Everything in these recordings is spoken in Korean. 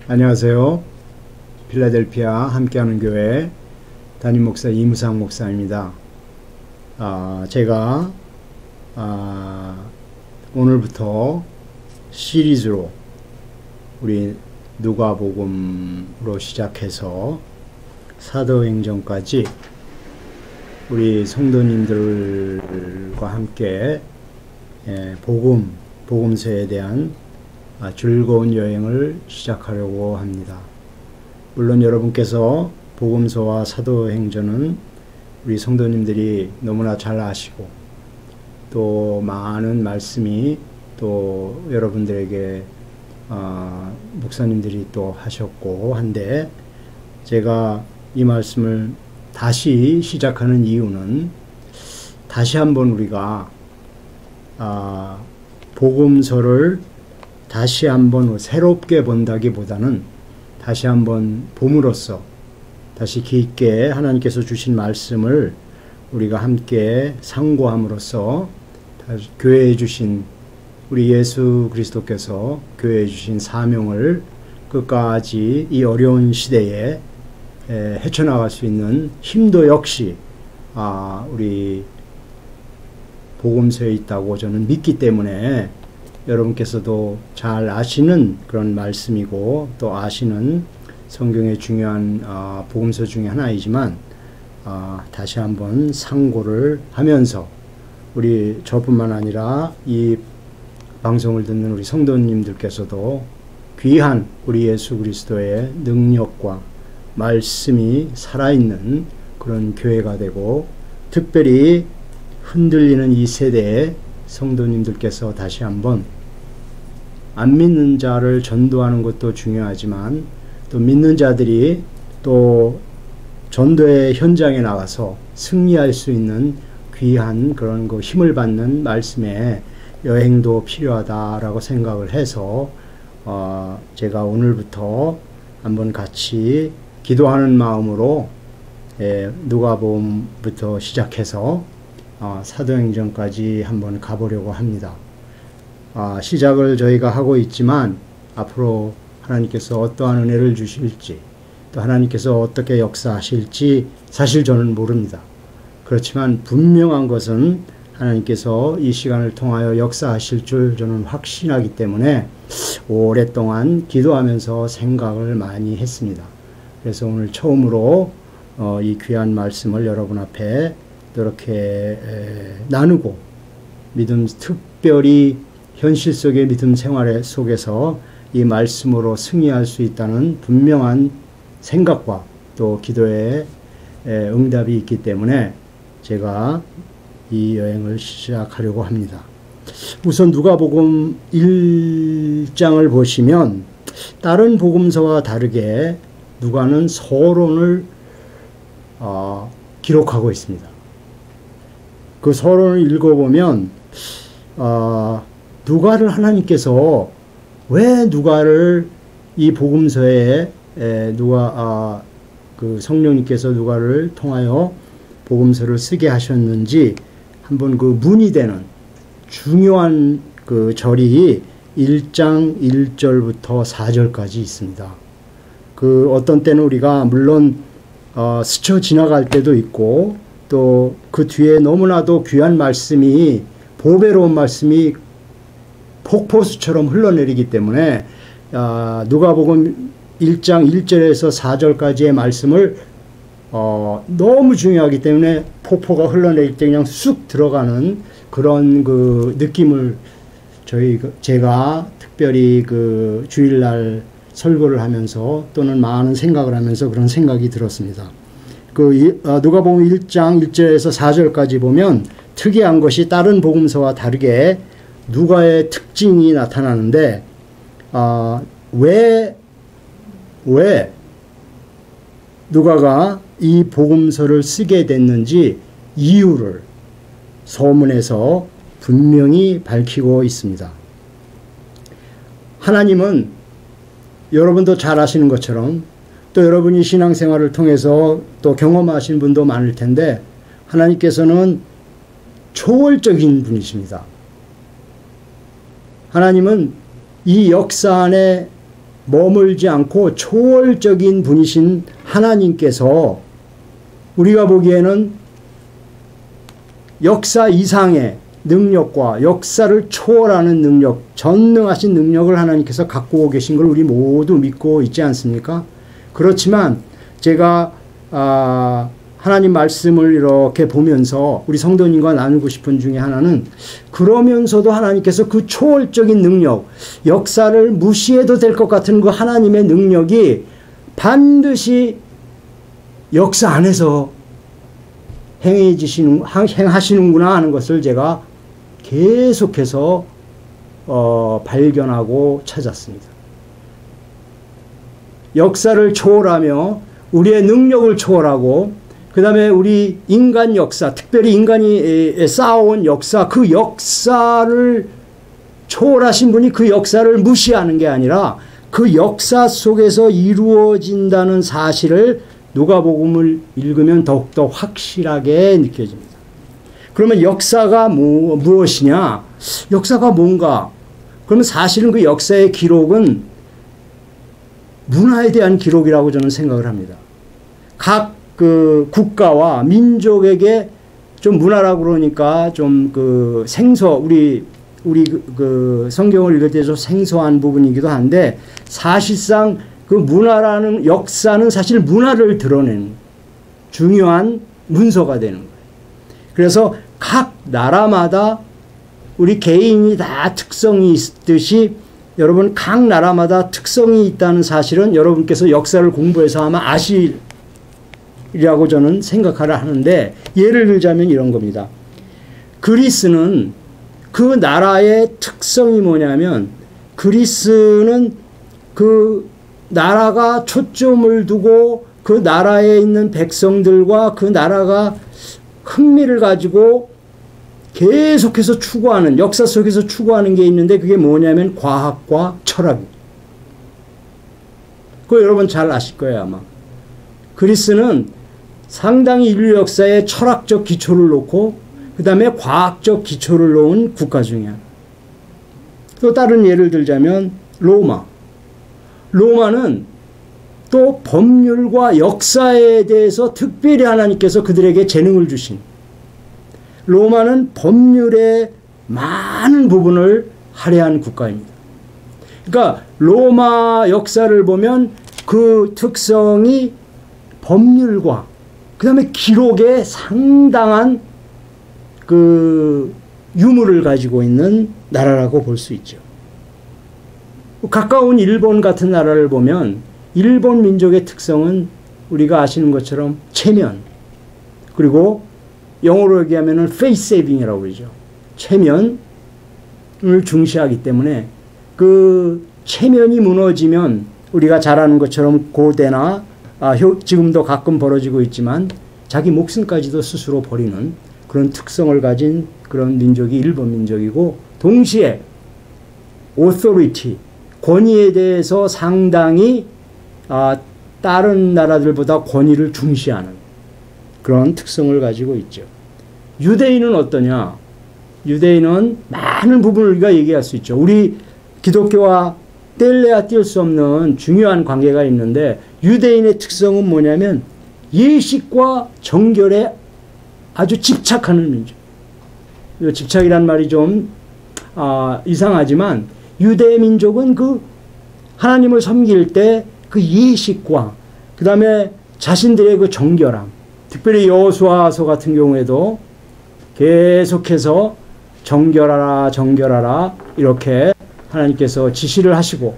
안녕하세요. 필라델피아 함께하는 교회 담임 목사 이무상 목사입니다. 제가 오늘부터 시리즈로 우리 누가복음으로 시작해서 사도행전까지 우리 성도님들과 함께 복음서에 대한 즐거운 여행을 시작하려고 합니다. 물론 여러분께서 복음서와 사도행전은 우리 성도님들이 너무나 잘 아시고 또 많은 말씀이 또 여러분들에게 목사님들이 또 하셨고 한데, 제가 이 말씀을 다시 시작하는 이유는 다시 한번 우리가 복음서를 다시 한번 새롭게 본다기보다는 다시 한번 봄으로써 다시 깊게 하나님께서 주신 말씀을 우리가 함께 상고함으로써 교회에 주신 우리 예수 그리스도께서 교회에 주신 사명을 끝까지 이 어려운 시대에 헤쳐나갈 수 있는 힘도 역시 우리 복음서에 있다고 저는 믿기 때문에, 여러분께서도 잘 아시는 그런 말씀이고 또 아시는 성경의 중요한 복음서 중에 하나이지만 다시 한번 상고를 하면서 우리 저뿐만 아니라 이 방송을 듣는 우리 성도님들께서도 귀한 우리 예수 그리스도의 능력과 말씀이 살아있는 그런 교회가 되고, 특별히 흔들리는 이 세대의 성도님들께서 다시 한번 안 믿는 자를 전도하는 것도 중요하지만 또 믿는 자들이 또 전도의 현장에 나가서 승리할 수 있는 귀한 그런 그 힘을 받는 말씀의 여행도 필요하다라고 생각을 해서 제가 오늘부터 한번 같이 기도하는 마음으로 누가복음부터 시작해서 사도행전까지 한번 가보려고 합니다. 시작을 저희가 하고 있지만 앞으로 하나님께서 어떠한 은혜를 주실지, 또 하나님께서 어떻게 역사하실지 사실 저는 모릅니다. 그렇지만 분명한 것은 하나님께서 이 시간을 통하여 역사하실 줄 저는 확신하기 때문에 오랫동안 기도하면서 생각을 많이 했습니다. 그래서 오늘 처음으로 이 귀한 말씀을 여러분 앞에 이렇게 나누고, 특별히 현실 속의 믿음 생활 속에서 이 말씀으로 승리할 수 있다는 분명한 생각과 또 기도의 응답이 있기 때문에 제가 이 여행을 시작하려고 합니다. 우선 누가복음 1장을 보시면 다른 복음서와 다르게 누가는 서론을 기록하고 있습니다. 그 서론을 읽어보면 누가를 하나님께서 왜 누가를 이 복음서에 그 성령님께서 누가를 통하여 복음서를 쓰게 하셨는지 한번 그 문이 되는 중요한 그 절이 1장 1절부터 4절까지 있습니다. 그 어떤 때는 우리가 물론 스쳐 지나갈 때도 있고 또 그 뒤에 너무나도 귀한 말씀이, 보배로운 말씀이 폭포수처럼 흘러내리기 때문에 누가복음 1장 1절에서 4절까지의 말씀을 너무 중요하기 때문에 폭포가 흘러내릴 때 그냥 쑥 들어가는 그런 그 느낌을 제가 특별히 그 주일날 설교를 하면서 또는 많은 생각을 하면서 그런 생각이 들었습니다. 누가복음 1장 1절에서 4절까지 보면 특이한 것이 다른 복음서와 다르게 누가의 특징이 나타나는데, 왜 누가가 이 복음서를 쓰게 됐는지 이유를 서문에서 분명히 밝히고 있습니다. 하나님은 여러분도 잘 아시는 것처럼, 또 여러분이 신앙생활을 통해서 또 경험하신 분도 많을 텐데, 하나님께서는 초월적인 분이십니다. 하나님은 이 역사 안에 머물지 않고 초월적인 분이신 하나님께서 우리가 보기에는 역사 이상의 능력과 역사를 초월하는 능력, 전능하신 능력을 하나님께서 갖고 계신 걸 우리 모두 믿고 있지 않습니까? 그렇지만 제가 하나님 말씀을 이렇게 보면서 우리 성도님과 나누고 싶은 중에 하나는, 그러면서도 하나님께서 그 초월적인 능력, 역사를 무시해도 될 것 같은 그 하나님의 능력이 반드시 역사 안에서 행하시는구나 하는 것을 제가 계속해서 발견하고 찾았습니다. 역사를 초월하며 우리의 능력을 초월하고, 그 다음에 우리 인간 역사, 특별히 인간이 쌓아온 역사, 그 역사를 초월하신 분이 그 역사를 무시하는 게 아니라 그 역사 속에서 이루어진다는 사실을 누가복음을 읽으면 더욱더 확실하게 느껴집니다. 그러면 역사가 무엇이냐? 역사가 뭔가? 그러면 사실은 그 역사의 기록은 문화에 대한 기록이라고 저는 생각을 합니다. 각 그 국가와 민족에게 좀 문화라고 그러니까 좀 그 우리 그 성경을 읽을 때 좀 생소한 부분이기도 한데, 사실상 그 문화라는 역사는 사실 문화를 드러내는 중요한 문서가 되는 거예요. 그래서 각 나라마다 우리 개인이 다 특성이 있듯이 여러분 각 나라마다 특성이 있다는 사실은 여러분께서 역사를 공부해서 아마 아시리라고 저는 생각하라 하는데, 예를 들자면 이런 겁니다. 그리스는 그 나라의 특성이 뭐냐면, 그리스는 그 나라가 초점을 두고 그 나라에 있는 백성들과 그 나라가 흥미를 가지고 계속해서 추구하는, 역사 속에서 추구하는 게 있는데, 그게 뭐냐면 과학과 철학입니다. 그거 여러분 잘 아실 거예요 아마. 그리스는 상당히 인류 역사에 철학적 기초를 놓고 그 다음에 과학적 기초를 놓은 국가 중에 하나. 또 다른 예를 들자면 로마는 또 법률과 역사에 대해서 특별히 하나님께서 그들에게 재능을 주신, 로마는 법률의 많은 부분을 할애한 국가입니다. 그러니까 로마 역사를 보면 그 특성이 법률과 그 다음에 기록에 상당한 그 유물을 가지고 있는 나라라고 볼 수 있죠. 가까운 일본 같은 나라를 보면 일본 민족의 특성은 우리가 아시는 것처럼 체면, 그리고 영어로 얘기하면 face saving이라고 그러죠. 체면을 중시하기 때문에 그 체면이 무너지면 우리가 잘 아는 것처럼 고대나 지금도 가끔 벌어지고 있지만 자기 목숨까지도 스스로 버리는 그런 특성을 가진 그런 민족이 일본 민족이고, 동시에 authority, 권위에 대해서 상당히 다른 나라들보다 권위를 중시하는 그런 특성을 가지고 있죠. 유대인은 어떠냐? 유대인은 많은 부분을 우리가 얘기할 수 있죠. 우리 기독교와 뗄래야 뗄 수 없는 중요한 관계가 있는데, 유대인의 특성은 뭐냐면 예식과 정결에 아주 집착하는 민족. 집착이란 말이 좀 이상하지만, 유대 민족은 그 하나님을 섬길 때 그 예식과 그 다음에 자신들의 그 정결함, 특별히 여호수아서 같은 경우에도 계속해서 정결하라 이렇게 하나님께서 지시를 하시고,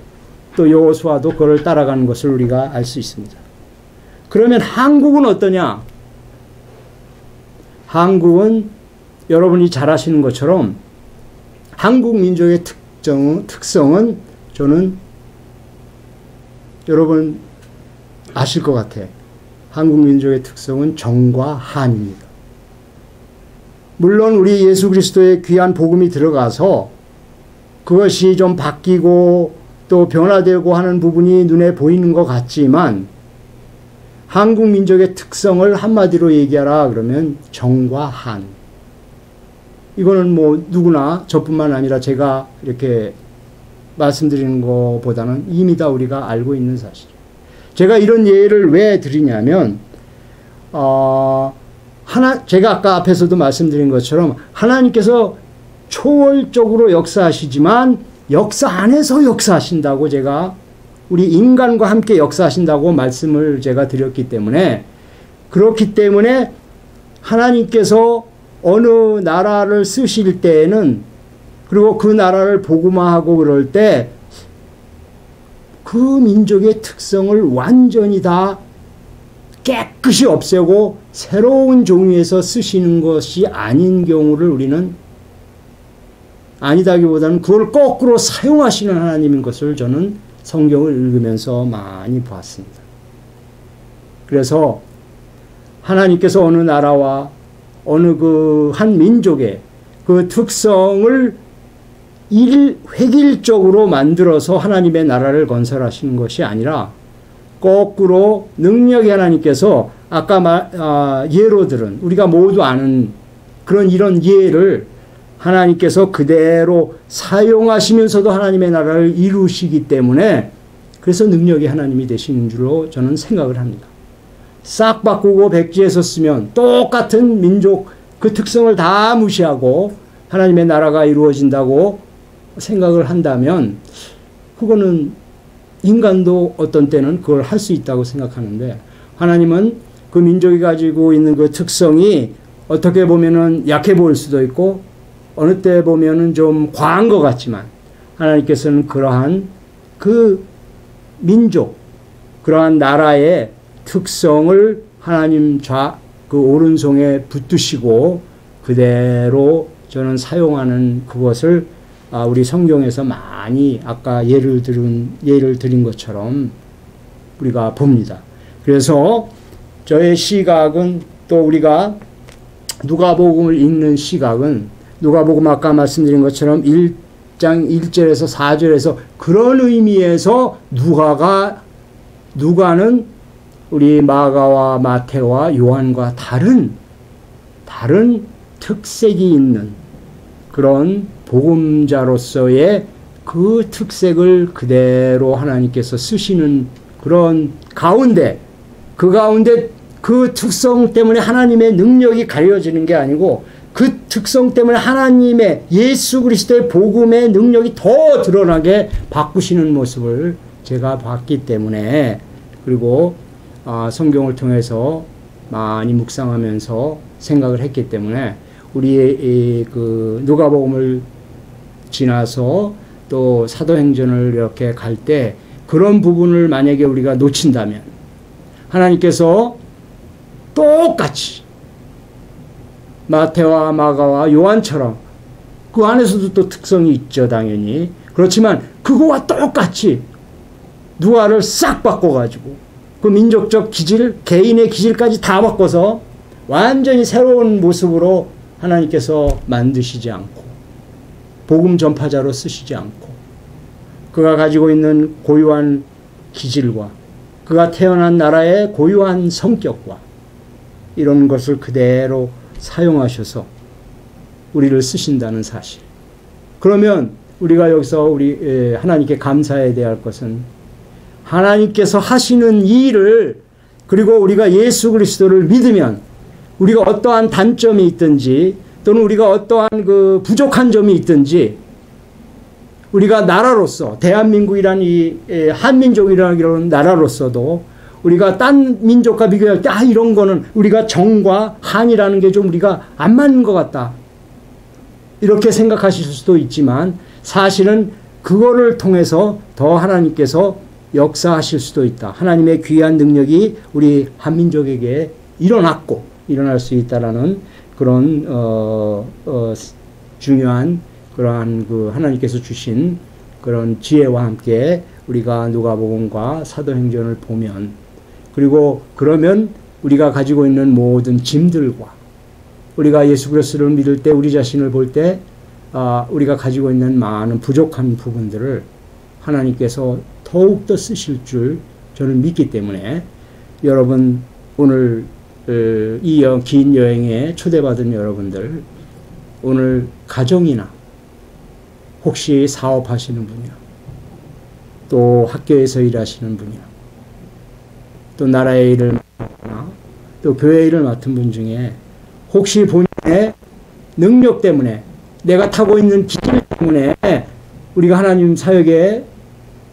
또 여호수아도 그걸 따라가는 것을 우리가 알 수 있습니다. 그러면 한국은 어떠냐? 한국은 여러분이 잘 아시는 것처럼 한국 민족의 특성은 저는 여러분 아실 것 같아. 한국 민족의 특성은 정과 한입니다. 물론 우리 예수 그리스도의 귀한 복음이 들어가서 그것이 좀 바뀌고 또 변화되고 하는 부분이 눈에 보이는 것 같지만, 한국 민족의 특성을 한마디로 얘기하라 그러면 정과 한. 이거는 뭐 누구나, 저뿐만 아니라 제가 이렇게 말씀드리는 것보다는 이미 다 우리가 알고 있는 사실이에요. 제가 이런 예를 왜 드리냐면 제가 아까 앞에서도 말씀드린 것처럼 하나님께서 초월적으로 역사하시지만 역사 안에서 역사하신다고 제가 우리 인간과 함께 역사하신다고 말씀을 제가 드렸기 때문에 그렇기 때문에 하나님께서 어느 나라를 쓰실 때에는 그리고 그 나라를 복음화하고 그럴 때 그 민족의 특성을 완전히 다 깨끗이 없애고 새로운 종류에서 쓰시는 것이 아닌 경우를 우리는 아니다기보다는 그걸 거꾸로 사용하시는 하나님인 것을 저는 성경을 읽으면서 많이 보았습니다. 그래서 하나님께서 어느 나라와 어느 그 한 민족의 그 특성을 획일적으로 만들어서 하나님의 나라를 건설하시는 것이 아니라 거꾸로 능력의 하나님께서 아까 예로 들은 우리가 모두 아는 그런 이런 예를 하나님께서 그대로 사용하시면서도 하나님의 나라를 이루시기 때문에 그래서 능력의 하나님이 되시는 줄로 저는 생각을 합니다. 싹 바꾸고 백지에서 쓰면 똑같은 민족 그 특성을 다 무시하고 하나님의 나라가 이루어진다고 생각을 한다면 그거는 인간도 어떤 때는 그걸 할 수 있다고 생각하는데 하나님은 그 민족이 가지고 있는 그 특성이 어떻게 보면은 약해 보일 수도 있고 어느 때 보면은 좀 과한 것 같지만 하나님께서는 그러한 그 민족, 그러한 나라의 특성을 하나님 그 오른손에 붙드시고 그대로 저는 사용하는 그것을 우리 성경에서 많이 아까 예를 드린 것처럼 우리가 봅니다. 그래서 저의 시각은 또 우리가 누가복음을 읽는 시각은 누가복음 아까 말씀드린 것처럼 1장 1절에서 4절에서 그런 의미에서 누가는 우리 마가와 마태와 요한과 다른 특색이 있는 그런 복음자로서의 그 특색을 그대로 하나님께서 쓰시는 그런 가운데 그 특성 때문에 하나님의 능력이 가려지는 게 아니고 그 특성 때문에 하나님의 예수 그리스도의 복음의 능력이 더 드러나게 바꾸시는 모습을 제가 봤기 때문에 그리고 성경을 통해서 많이 묵상하면서 생각을 했기 때문에 우리의 그 누가복음을 지나서 또 사도행전을 이렇게 갈 때 그런 부분을 만약에 우리가 놓친다면 하나님께서 똑같이 마태와 마가와 요한처럼 그 안에서도 또 특성이 있죠, 당연히. 그렇지만 그거와 똑같이 누가를 싹 바꿔가지고 그 민족적 기질, 개인의 기질까지 다 바꿔서 완전히 새로운 모습으로 하나님께서 만드시지 않고 복음 전파자로 쓰시지 않고 그가 가지고 있는 고유한 기질과 그가 태어난 나라의 고유한 성격과 이런 것을 그대로 사용하셔서 우리를 쓰신다는 사실. 그러면 우리가 여기서 하나님께 감사해야 될 것은 하나님께서 하시는 일을 그리고 우리가 예수 그리스도를 믿으면 우리가 어떠한 단점이 있든지 또는 우리가 어떠한 그 부족한 점이 있든지 우리가 나라로서 대한민국이라는 이 한민족이라는 이런 나라로서도 우리가 딴 민족과 비교할 때 이런 거는 우리가 정과 한이라는 게 좀 우리가 안 맞는 것 같다. 이렇게 생각하실 수도 있지만 사실은 그거를 통해서 더 하나님께서 역사하실 수도 있다. 하나님의 귀한 능력이 우리 한민족에게 일어날 수 있다라는 그런 중요한 그러한 그 하나님께서 주신 그런 지혜와 함께 우리가 누가복음과 사도행전을 보면 그리고 그러면 우리가 가지고 있는 모든 짐들과 우리가 예수 그리스도를 믿을 때 우리 자신을 볼 때 우리가 가지고 있는 많은 부족한 부분들을 하나님께서 더욱더 쓰실 줄 저는 믿기 때문에 여러분 오늘 이 긴 여행에 초대받은 여러분들 오늘 가정이나 혹시 사업하시는 분이나 또 학교에서 일하시는 분이나 또 나라의 일을 맡거나 또 교회 일을 맡은 분 중에 혹시 본인의 능력 때문에 내가 타고 있는 기질 때문에 우리가 하나님 사역에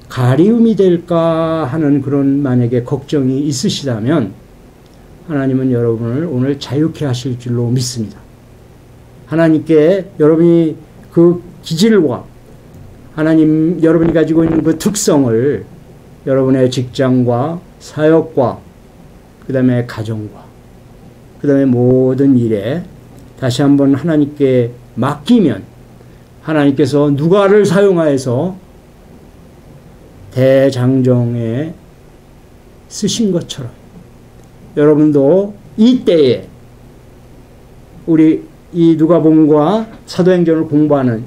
가리움이 될까 하는 그런 만약에 걱정이 있으시다면 하나님은 여러분을 오늘 자유케 하실 줄로 믿습니다. 하나님께 여러분이 그 기질과 하나님 여러분이 가지고 있는 그 특성을 여러분의 직장과 사역과 그 다음에 가정과 그 다음에 모든 일에 다시 한번 하나님께 맡기면 하나님께서 누가를 사용하여서 대장정에 쓰신 것처럼 여러분도 이때에 우리 이 누가복음과 사도행전을 공부하는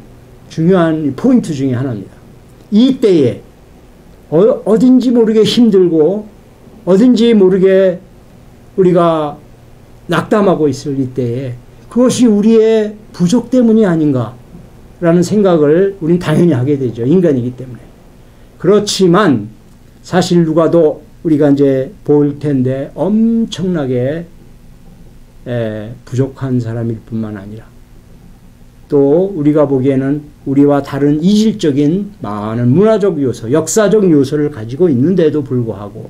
중요한 포인트 중에 하나입니다. 이때에 어딘지 모르게 힘들고 어딘지 모르게 우리가 낙담하고 있을 이때에 그것이 우리의 부족 때문이 아닌가라는 생각을 우린 당연히 하게 되죠. 인간이기 때문에. 그렇지만 사실 누가도 우리가 이제 볼 텐데 엄청나게 부족한 사람일 뿐만 아니라 또 우리가 보기에는 우리와 다른 이질적인 많은 문화적 요소, 역사적 요소를 가지고 있는데도 불구하고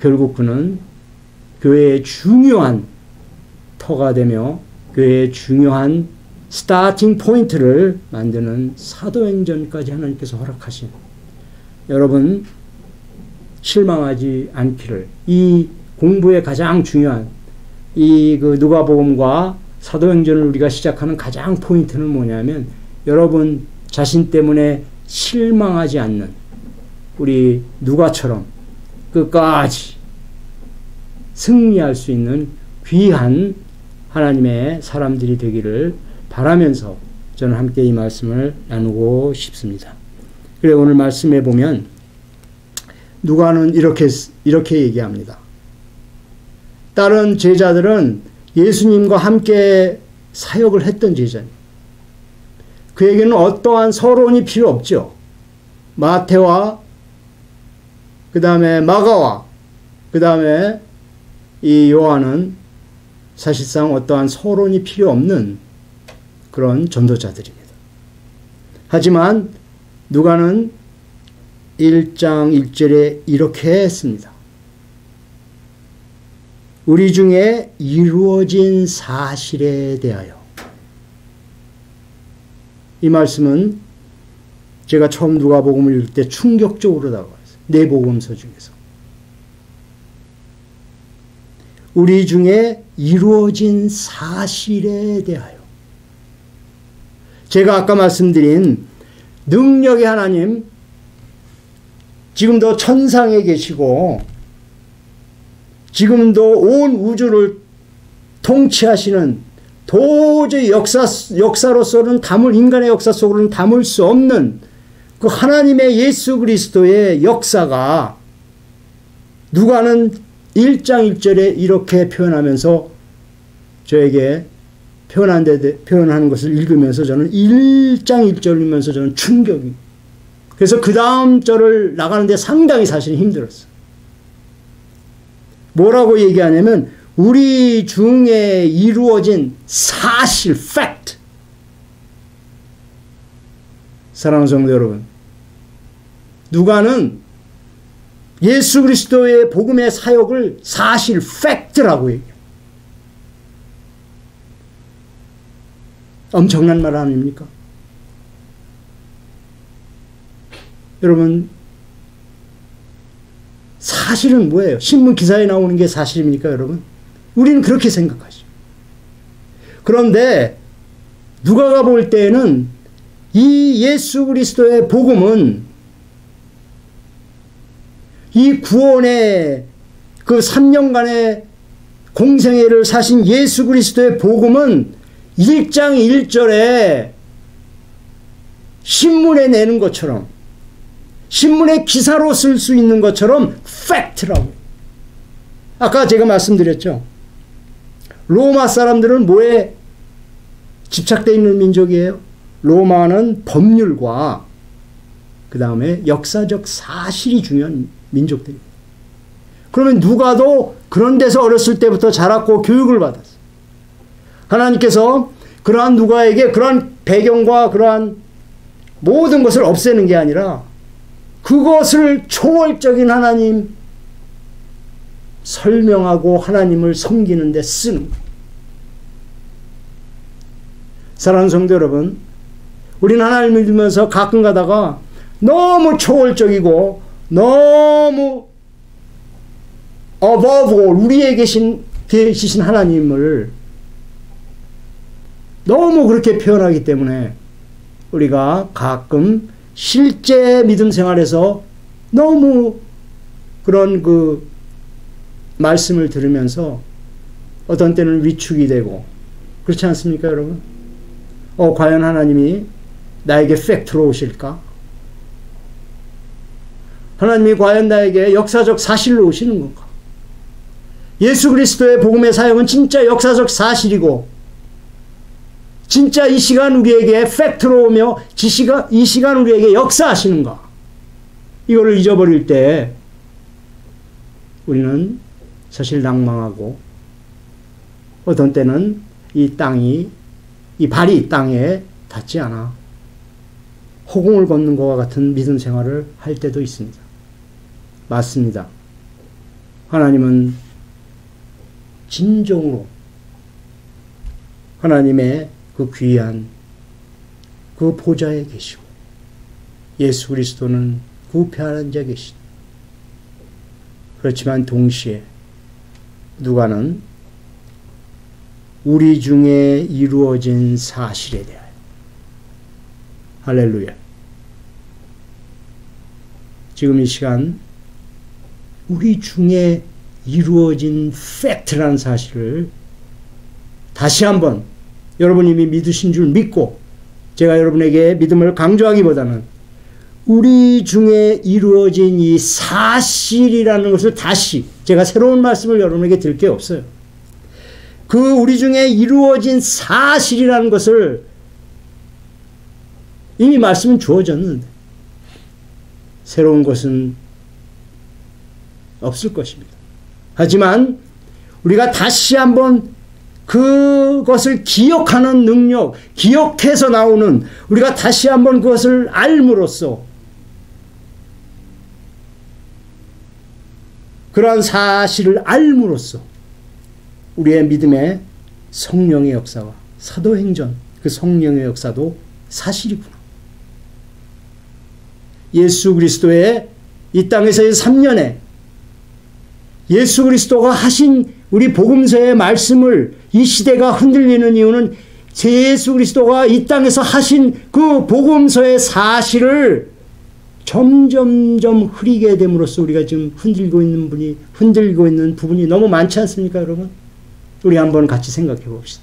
결국 그는 교회의 중요한 터가 되며 교회의 중요한 스타팅 포인트를 만드는 사도행전까지 하나님께서 허락하신 여러분 실망하지 않기를 이 공부의 가장 중요한 이 그 누가복음과 사도행전을 우리가 시작하는 가장 포인트는 뭐냐면 여러분 자신 때문에 실망하지 않는 우리 누가처럼 끝까지 승리할 수 있는 귀한 하나님의 사람들이 되기를 바라면서 저는 함께 이 말씀을 나누고 싶습니다. 그래 오늘 말씀에 보면 누가는 이렇게 얘기합니다. 다른 제자들은 예수님과 함께 사역을 했던 제자입니다. 그에게는 어떠한 서론이 필요 없죠. 마태와 그 다음에 마가와 그 다음에 이 요한은 사실상 어떠한 서론이 필요 없는 그런 전도자들입니다. 하지만 누가는 1장 1절에 이렇게 했습니다. 우리 중에 이루어진 사실에 대하여. 이 말씀은 제가 처음 누가복음을 읽을 때 충격적으로 다가왔어요. 네 복음서 중에서. 우리 중에 이루어진 사실에 대하여. 제가 아까 말씀드린 능력의 하나님, 지금도 천상에 계시고 지금도 온 우주를 통치하시는 도저히 역사로서는 인간의 역사 속으로는 담을 수 없는 그 하나님의 예수 그리스도의 역사가 누가는 1장 1절에 이렇게 표현하면서 저에게 표현하는 것을 읽으면서 저는 1장 1절이면서 저는 충격이. 그래서 그 다음 절을 나가는데 상당히 사실 힘들었어요. 뭐라고 얘기하냐면 우리 중에 이루어진 사실, fact. 사랑하는 성도 여러분, 누가는 예수 그리스도의 복음의 사역을 사실, fact라고 얘기해요. 엄청난 말 아닙니까? 여러분, 사실은 뭐예요? 신문 기사에 나오는 게 사실입니까, 여러분? 우리는 그렇게 생각하죠. 그런데 누가가 볼 때에는 이 예수 그리스도의 복음은 이 구원의 그 3년간의 공생애를 사신 예수 그리스도의 복음은 1장 1절에 신문에 내는 것처럼 신문의 기사로 쓸 수 있는 것처럼 팩트라고. 아까 제가 말씀드렸죠. 로마 사람들은 뭐에 집착되어 있는 민족이에요? 로마는 법률과 그 다음에 역사적 사실이 중요한 민족들입니다. 그러면 누가도 그런 데서 어렸을 때부터 자랐고 교육을 받았어요. 하나님께서 그러한 누가에게 그러한 배경과 그러한 모든 것을 없애는 게 아니라 그것을 초월적인 하나님 설명하고 하나님을 섬기는 데 쓰는 거예요. 사랑하는 성도 여러분, 우리는 하나님을 믿으면서 가끔 가다가 너무 초월적이고 너무 above all, 우리에 계시신 하나님을 너무 그렇게 표현하기 때문에 우리가 가끔 실제 믿음 생활에서 너무 그런 그 말씀을 들으면서 어떤 때는 위축이 되고 그렇지 않습니까, 여러분? 과연 하나님이 나에게 팩트로 오실까? 하나님이 과연 나에게 역사적 사실로 오시는 건가? 예수 그리스도의 복음의 사역은 진짜 역사적 사실이고 진짜 이 시간 우리에게 팩트로 오며 이 시간 우리에게 역사하시는가? 이거를 잊어버릴 때 우리는 사실 낭망하고 어떤 때는 이 발이 땅에 닿지 않아 허공을 걷는 것과 같은 믿음 생활을 할 때도 있습니다. 맞습니다. 하나님은 진정으로 하나님의 그 귀한 그 보좌에 계시고 예수 그리스도는 그 우편에 앉아 계시다. 그렇지만 동시에 누가는 우리 중에 이루어진 사실에 대하여 할렐루야. 지금 이 시간 우리 중에 이루어진 팩트라는 사실을 다시 한번 여러분이 이미 믿으신 줄 믿고 제가 여러분에게 믿음을 강조하기보다는 우리 중에 이루어진 이 사실이라는 것을 다시 제가 새로운 말씀을 여러분에게 드릴 게 없어요. 그 우리 중에 이루어진 사실이라는 것을 이미 말씀은 주어졌는데 새로운 것은 없을 것입니다. 하지만 우리가 다시 한번 그것을 기억하는 능력, 기억해서 나오는 우리가 다시 한번 그것을 알므로써 그러한 사실을 알므로써 우리의 믿음의 성령의 역사와 사도행전 그 성령의 역사도 사실이구나. 예수 그리스도의 이 땅에서의 3년에 예수 그리스도가 하신 우리 복음서의 말씀을 이 시대가 흔들리는 이유는 예수 그리스도가 이 땅에서 하신 그 복음서의 사실을 점점점 흐리게 됨으로써 우리가 지금 흔들고 있는 부분이 너무 많지 않습니까, 여러분? 우리 한번 같이 생각해 봅시다.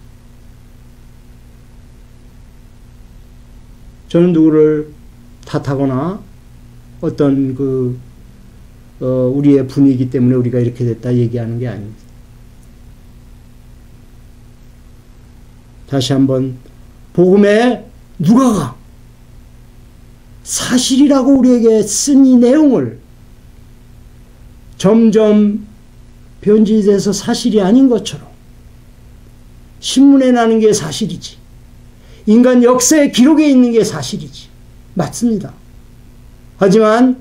저는 누구를 탓하거나 어떤 우리의 분위기 때문에 우리가 이렇게 됐다 얘기하는 게 아닙니다. 다시 한번 복음에 누가가 사실이라고 우리에게 쓴 이 내용을 점점 변질돼서 사실이 아닌 것처럼 신문에 나는 게 사실이지 인간 역사의 기록에 있는 게 사실이지 맞습니다. 하지만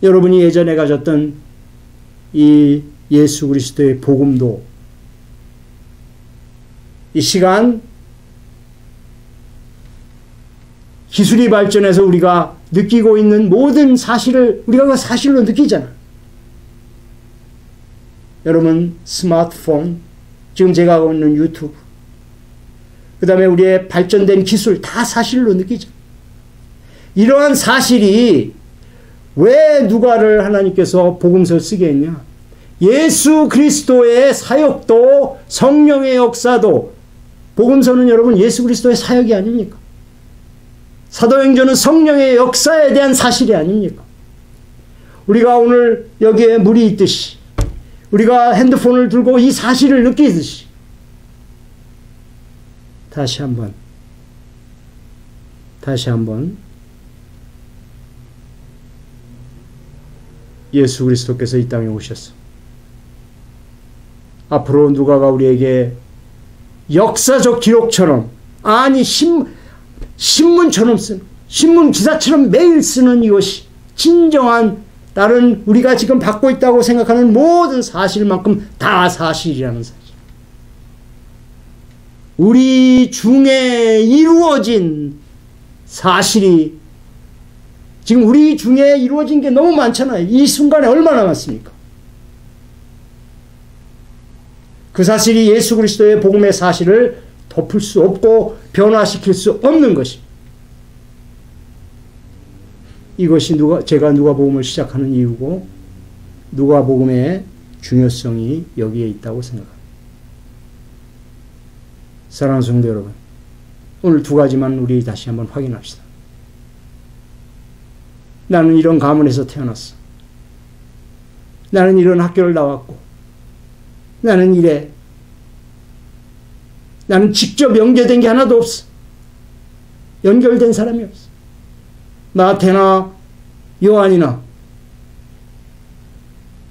여러분이 예전에 가졌던 이 예수 그리스도의 복음도 이 시간 기술이 발전해서 우리가 느끼고 있는 모든 사실을 우리가 그 사실로 느끼잖아. 여러분 스마트폰, 지금 제가 하고 있는 유튜브, 그 다음에 우리의 발전된 기술 다 사실로 느끼죠. 이러한 사실이 왜 누가를 하나님께서 복음서를 쓰게 했냐? 예수 그리스도의 사역도 성령의 역사도 복음서는 여러분 예수 그리스도의 사역이 아닙니까? 사도행전은 성령의 역사에 대한 사실이 아닙니까? 우리가 오늘 여기에 물이 있듯이 우리가 핸드폰을 들고 이 사실을 느끼듯이 다시 한번 예수 그리스도께서 이 땅에 오셨어. 앞으로 누가가 우리에게 역사적 기록처럼, 아니 신문처럼 쓰는, 신문 기사처럼 매일 쓰는 이것이 진정한, 다른 우리가 지금 받고 있다고 생각하는 모든 사실만큼 다 사실이라는 사실. 우리 중에 이루어진 사실이, 지금 우리 중에 이루어진 게 너무 많잖아요. 이 순간에 얼마나 많습니까? 그 사실이 예수 그리스도의 복음의 사실을 덮을 수 없고 변화시킬 수 없는 것입니다. 이것이 제가 누가복음을 시작하는 이유고, 누가복음의 중요성이 여기에 있다고 생각합니다. 사랑하는 성도 여러분, 오늘 두 가지만 우리 다시 한번 확인합시다. 나는 이런 가문에서 태어났어. 나는 이런 학교를 나왔고, 나는 이래. 나는 직접 연결된 게 하나도 없어. 연결된 사람이 없어. 마태나 요한이나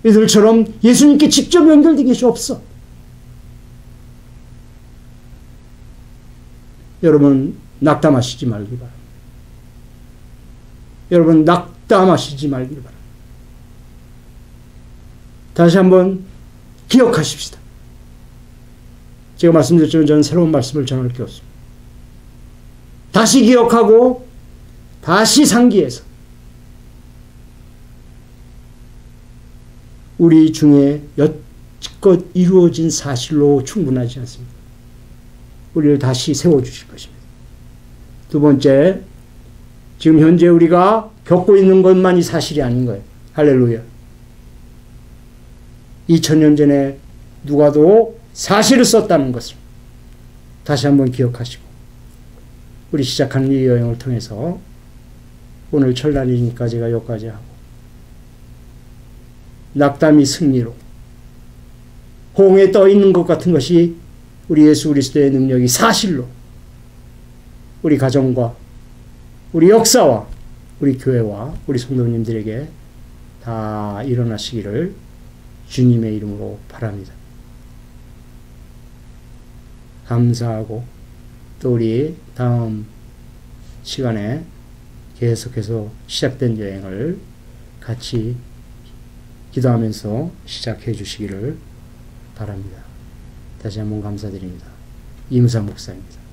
이들처럼 예수님께 직접 연결된 것이 없어. 여러분, 낙담하시지 말기 바랍니다. 여러분, 낙담하시지 말기 바랍니다. 다시 한번 기억하십시다. 제가 말씀드렸지만 저는 새로운 말씀을 전할 게 없습니다. 다시 기억하고 다시 상기해서 우리 중에 여지껏 이루어진 사실로 충분하지 않습니다. 우리를 다시 세워주실 것입니다. 두 번째, 지금 현재 우리가 겪고 있는 것만이 사실이 아닌 거예요. 할렐루야. 2000년 전에 누가도 사실을 썼다는 것을 다시 한번 기억하시고, 우리 시작하는 이 여행을 통해서 오늘 철날이니까 제가 여기까지 하고, 낙담이 승리로, 홍에 떠 있는 것 같은 것이 우리 예수 그리스도의 능력이 사실로 우리 가정과 우리 역사와 우리 교회와 우리 성도님들에게 다 일어나시기를 주님의 이름으로 바랍니다. 감사하고, 또 우리 다음 시간에 계속해서 시작된 여행을 같이 기도하면서 시작해 주시기를 바랍니다. 다시 한번 감사드립니다. 이무사 목사입니다.